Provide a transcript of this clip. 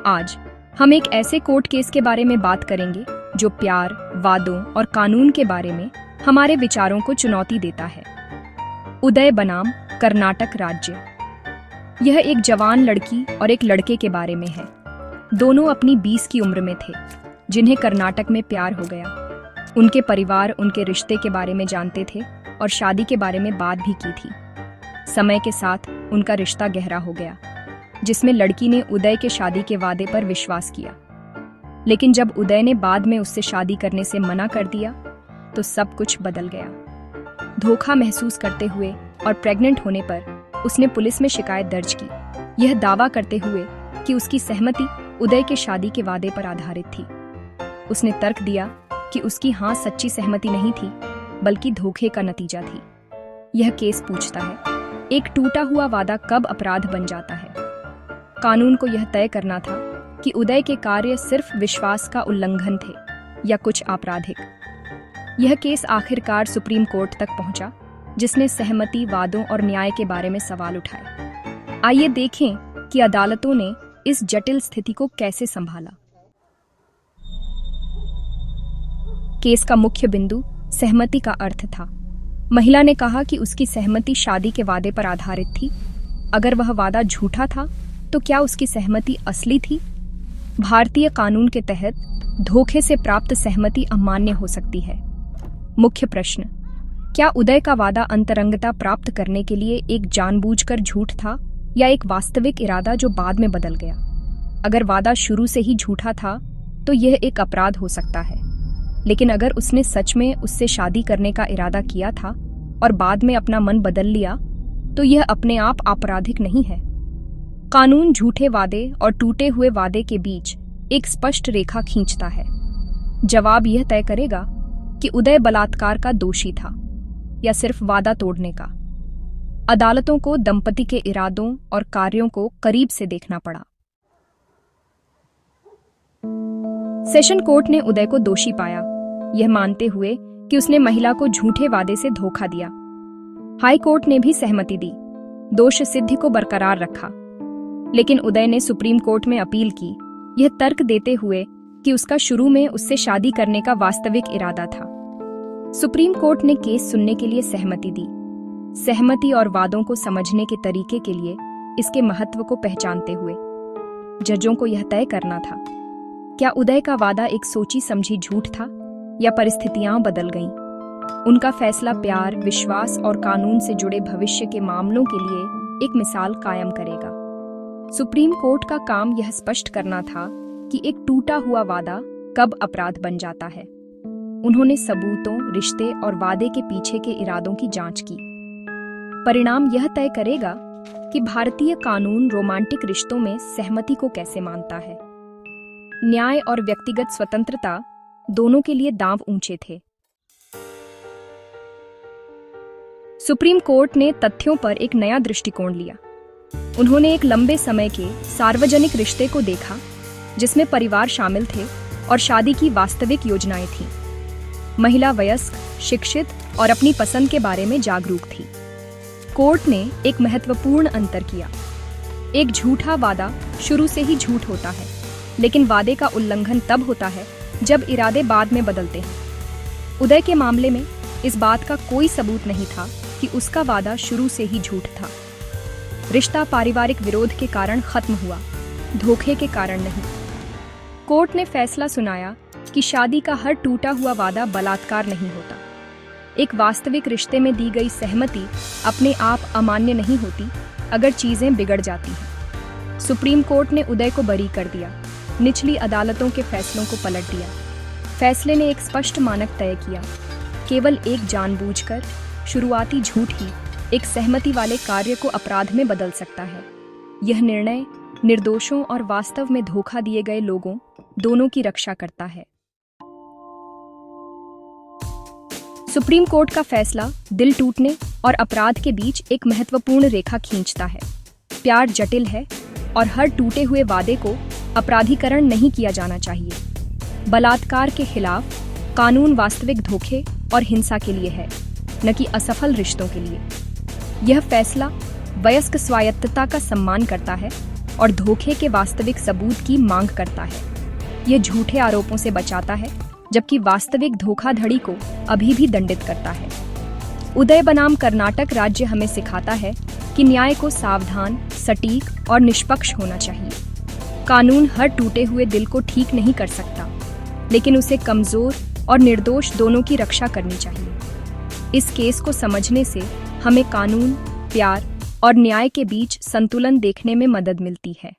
आज हम एक ऐसे कोर्ट केस के बारे में बात करेंगे जो प्यार, वादों और कानून के बारे में हमारे विचारों को चुनौती देता है। उदय बनाम कर्नाटक राज्य। यह एक जवान लड़की और एक लड़के के बारे में है। दोनों अपनी 20 की उम्र में थे, जिन्हें कर्नाटक में प्यार हो गया। उनके परिवार उनके रिश्ते के बारे में जानते थे और शादी के बारे में बात भी की थी। समय के साथ उनका रिश्ता गहरा हो गया, जिसमें लड़की ने उदय के शादी के वादे पर विश्वास किया। लेकिन जब उदय ने बाद में उससे शादी करने से मना कर दिया, तो सब कुछ बदल गया। धोखा महसूस करते हुए और प्रेग्नेंट होने पर उसने पुलिस में शिकायत दर्ज की, यह दावा करते हुए कि उसकी सहमति उदय के शादी के वादे पर आधारित थी। उसने तर्क दिया कि उसकी हाँ सच्ची सहमति नहीं थी, बल्कि धोखे का नतीजा थी। यह केस पूछता है, एक टूटा हुआ वादा कब अपराध बन जाता है? कानून को यह तय करना था कि उदय के कार्य सिर्फ विश्वास का उल्लंघन थे या कुछ आपराधिक। यह केस आखिरकार सुप्रीम कोर्ट तक पहुंचा, जिसने सहमति, वादों और न्याय के बारे में सवाल उठाए। आइए देखें कि अदालतों ने इस जटिल स्थिति को कैसे संभाला। केस का मुख्य बिंदु सहमति का अर्थ था। महिला ने कहा कि उसकी सहमति शादी के वादे पर आधारित थी। अगर वह वादा झूठा था, तो क्या उसकी सहमति असली थी? भारतीय कानून के तहत धोखे से प्राप्त सहमति अमान्य हो सकती है। मुख्य प्रश्न, क्या उदय का वादा अंतरंगता प्राप्त करने के लिए एक जानबूझकर झूठ था या एक वास्तविक इरादा जो बाद में बदल गया? अगर वादा शुरू से ही झूठा था, तो यह एक अपराध हो सकता है। लेकिन अगर उसने सच में उससे शादी करने का इरादा किया था और बाद में अपना मन बदल लिया, तो यह अपने आप आपराधिक नहीं है। कानून झूठे वादे और टूटे हुए वादे के बीच एक स्पष्ट रेखा खींचता है। जवाब यह तय करेगा कि उदय बलात्कार का दोषी था या सिर्फ वादा तोड़ने का। अदालतों को दंपति के इरादों और कार्यों को करीब से देखना पड़ा। सेशन कोर्ट ने उदय को दोषी पाया, यह मानते हुए कि उसने महिला को झूठे वादे से धोखा दिया। हाई कोर्ट ने भी सहमति दी, दोष सिद्धि को बरकरार रखा। लेकिन उदय ने सुप्रीम कोर्ट में अपील की, यह तर्क देते हुए कि उसका शुरू में उससे शादी करने का वास्तविक इरादा था। सुप्रीम कोर्ट ने केस सुनने के लिए सहमति दी। सहमति और वादों को समझने के तरीके के लिए इसके महत्व को पहचानते हुए जजों को यह तय करना था, क्या उदय का वादा एक सोची समझी झूठ था या परिस्थितियां बदल गईं? उनका फैसला प्यार, विश्वास और कानून से जुड़े भविष्य के मामलों के लिए एक मिसाल कायम करेगा। सुप्रीम कोर्ट का काम यह स्पष्ट करना था कि एक टूटा हुआ वादा कब अपराध बन जाता है। उन्होंने सबूतों, रिश्ते और वादे के पीछे के इरादों की जांच की। परिणाम यह तय करेगा कि भारतीय कानून रोमांटिक रिश्तों में सहमति को कैसे मानता है। न्याय और व्यक्तिगत स्वतंत्रता दोनों के लिए दांव ऊंचे थे। सुप्रीम कोर्ट ने तथ्यों पर एक नया दृष्टिकोण लिया। उन्होंने एक लंबे समय के सार्वजनिक रिश्ते को देखा, जिसमें परिवार शामिल थे और शादी की वास्तविक योजनाएं थीं। महिला वयस्क, शिक्षित और अपनी पसंद के बारे में जागरूक थी। कोर्ट ने एक महत्वपूर्ण अंतर किया। एक झूठा वादा शुरू से ही झूठ होता है, लेकिन वादे का उल्लंघन तब होता है जब इरादे बाद में बदलते हैं। उदय के मामले में इस बात का कोई सबूत नहीं था कि उसका वादा शुरू से ही झूठ था। रिश्ता पारिवारिक विरोध के कारण खत्म हुआ, धोखे के कारण नहीं। कोर्ट ने फैसला सुनाया कि शादी का हर टूटा हुआ वादा बलात्कार नहीं होता। एक वास्तविक रिश्ते में दी गई सहमति अपने आप अमान्य नहीं होती अगर चीजें बिगड़ जाती हैं। सुप्रीम कोर्ट ने उदय को बरी कर दिया, निचली अदालतों के फैसलों को पलट दिया। फैसले ने एक स्पष्ट मानक तय किया, केवल एक जानबूझकर शुरुआती झूठ ही एक सहमति वाले कार्य को अपराध में बदल सकता है। यह निर्णय निर्दोषों और वास्तव में धोखा दिए गए लोगों दोनों की रक्षा करता है। सुप्रीम कोर्ट का फैसला दिल टूटने और अपराध के बीच एक महत्वपूर्ण रेखा खींचता है। प्यार जटिल है और हर टूटे हुए वादे को अपराधीकरण नहीं किया जाना चाहिए। बलात्कार के खिलाफ कानून वास्तविक धोखे और हिंसा के लिए है, न कि असफल रिश्तों के लिए। यह फैसला वयस्क स्वायत्तता का सम्मान करता है और धोखे के वास्तविक सबूत की मांग करता है। ये झूठे आरोपों से बचाता है, जबकि वास्तविक धोखाधड़ी को अभी भी दंडित करता है। उदय बनाम कर्नाटक राज्य हमें सिखाता है कि न्याय को सावधान, सटीक और निष्पक्ष होना चाहिए। कानून हर टूटे हुए दिल को ठीक नहीं कर सकता, लेकिन उसे कमजोर और निर्दोष दोनों की रक्षा करनी चाहिए। इस केस को समझने से हमें कानून, प्यार और न्याय के बीच संतुलन देखने में मदद मिलती है।